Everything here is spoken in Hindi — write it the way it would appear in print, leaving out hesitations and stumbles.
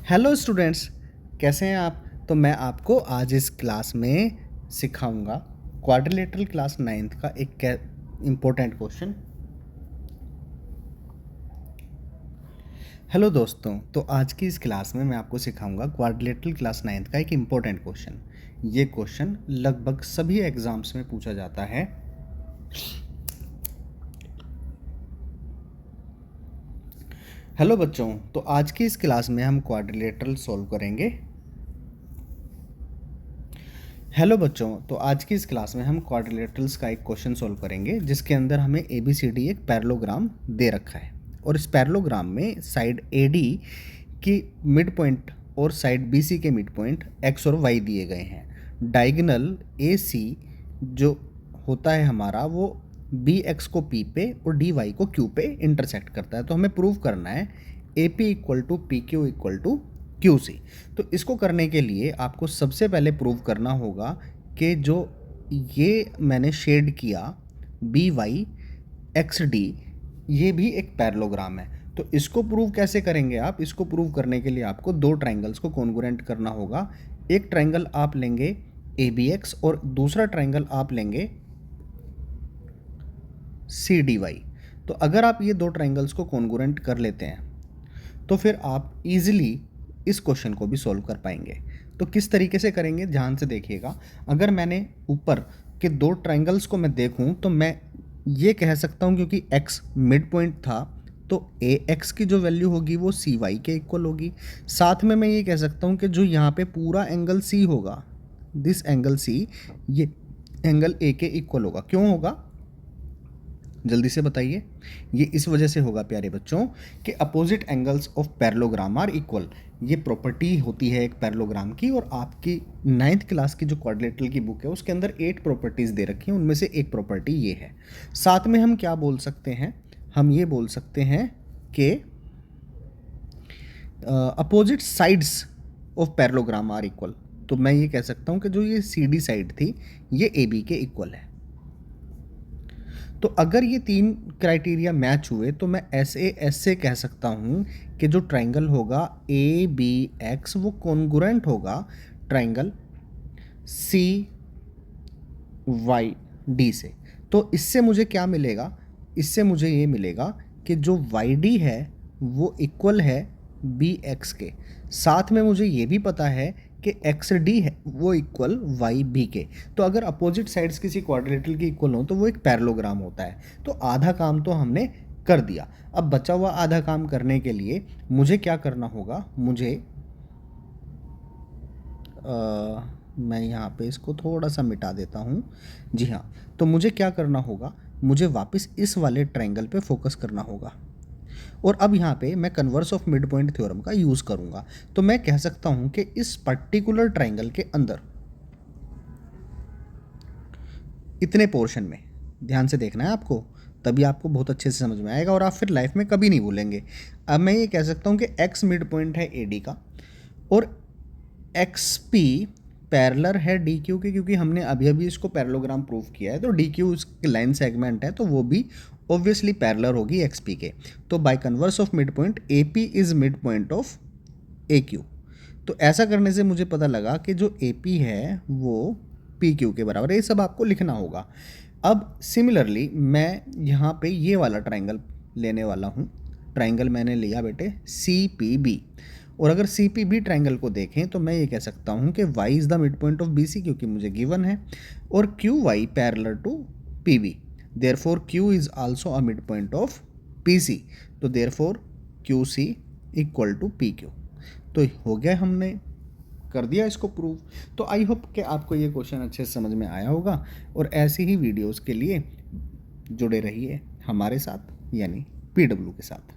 हेलो स्टूडेंट्स, कैसे हैं आप। तो मैं आपको आज इस क्लास में सिखाऊंगा क्वाड्रिलेटरल क्लास 9th का एक इम्पोर्टेंट क्वेश्चन। हेलो दोस्तों, तो आज की इस क्लास में मैं आपको सिखाऊंगा क्वाड्रिलेटरल क्लास 9th का एक इम्पोर्टेंट क्वेश्चन। ये क्वेश्चन लगभग सभी एग्जाम्स में पूछा जाता है। हेलो बच्चों, तो आज की इस क्लास में हम क्वाड्रिलेटरल सॉल्व करेंगे। हेलो बच्चों, तो आज की इस क्लास में हम क्वाड्रिलेटरल्स का एक क्वेश्चन सॉल्व करेंगे जिसके अंदर हमें ABCD एक पैरेललोग्राम दे रखा है और इस पैरेललोग्राम में साइड AD की मिड पॉइंट और साइड BC के मिड पॉइंट X और Y दिए गए हैं। डायगोनल AC जो होता है हमारा वो BX को P पे और DY को Q पे इंटरसेक्ट करता है। तो हमें प्रूव करना है AP equal to PQ equal to QC। तो इसको करने के लिए आपको सबसे पहले प्रूव करना होगा कि जो ये मैंने शेड किया BYXD ये भी एक पैरेललोग्राम है। तो इसको प्रूव कैसे करेंगे आप। इसको प्रूव करने के लिए आपको दो ट्रायंगल्स को कॉन्ग्रुएंट करना होगा। एक ट्रायंगल आप लेंगे ABX और दूसरा ट्रायंगल आप लेंगे CDY। तो अगर आप ये दो ट्रायंगल्स को कॉन्ग्रुएंट कर लेते हैं तो फिर आप इजीली इस क्वेश्चन को भी सॉल्व कर पाएंगे। तो किस तरीके से करेंगे ध्यान से देखिएगा। अगर मैंने ऊपर के दो ट्रायंगल्स को मैं देखूं तो मैं ये कह सकता हूं क्योंकि x मिड पॉइंट था तो AX की जो वैल्यू होगी वो CY के इक्वल होगी। साथ में मैं ये कह सकता हूं कि जो यहाँ पे पूरा एंगल C होगा, दिस एंगल C, ये एंगल A के इक्वल होगा। क्यों होगा जल्दी से बताइए। ये इस वजह से होगा प्यारे बच्चों कि opposite angles of parallelogram are equal. ये प्रॉपर्टी होती है एक पैरेललोग्राम की और आपकी 9th क्लास की जो क्वाड्रिलेटरल की बुक है उसके अंदर 8 प्रॉपर्टीज़ दे रखी हैं, उनमें से एक प्रॉपर्टी ये है। साथ में हम क्या बोल सकते हैं, हम ये बोल सकते हैं कि opposite sides of parallelogram are equal. तो मैं ये कह सकता हूँ कि जो ये CD साइड थी ये AB के इक्वल है। तो अगर ये तीन क्राइटेरिया मैच हुए तो मैं ऐसे कह सकता हूँ कि जो ट्रायंगल होगा ABX वो कॉन्ग्रुएंट होगा ट्रायंगल CYD से। तो इससे मुझे क्या मिलेगा, इससे मुझे ये मिलेगा कि जो YD है वो इक्वल है BX के। साथ में मुझे ये भी पता है कि XD है वो इक्वल YB के। तो अगर अपोजिट साइड्स किसी क्वाड्रिलेटरल की इक्वल हो तो वो एक पैरेललोग्राम होता है। तो आधा काम तो हमने कर दिया। अब बचा हुआ आधा काम करने के लिए मुझे क्या करना होगा, मुझे मैं यहाँ पे इसको थोड़ा सा मिटा देता हूँ। जी हाँ, तो मुझे क्या करना होगा, मुझे वापस इस वाले ट्रायंगल पे फोकस करना होगा और अब यहाँ पे मैं converse of mid point theorem का यूज़ करूँगा। तो मैं कह सकता हूँ कि इस पर्टिकुलर ट्रायंगल के अंदर इतने पोर्शन में ध्यान से देखना है आपको, तभी आपको बहुत अच्छे से समझ में आएगा और आप फिर लाइफ में कभी नहीं भूलेंगे। अब मैं ये कह सकता हूँ कि x मिड पॉइंट है AD का और XP पैरेलल है DQ के, क्योंकि हमने अभी अभी इसको पैरेललोग्राम प्रूव किया है। तो DQ उसकी लाइन सेगमेंट है तो वो भी ऑब्वियसली पैरेलल होगी XP के। तो by converse of mid point AP is mid point of AQ। तो ऐसा करने से मुझे पता लगा कि जो AP है वो PQ के बराबर है। ये सब आपको लिखना होगा। अब सिमिलरली मैं यहाँ पे ये वाला ट्रायंगल लेने वाला हूँ। ट्रायंगल मैंने लिया बेटे CPB और अगर CPB ट्रायंगल को देखें तो मैं ये कह सकता हूँ कि Y is the mid point of BC क्योंकि मुझे गिवन है और QY parallel to PB, therefore Q is also a mid point of PC। तो therefore QC equal to PQ। तो हो गया, हमने कर दिया इसको प्रूव। तो आई होप कि आपको ये क्वेश्चन अच्छे से समझ में आया होगा और ऐसी ही वीडियोस के लिए जुड़े रहिए हमारे साथ यानी PW के साथ।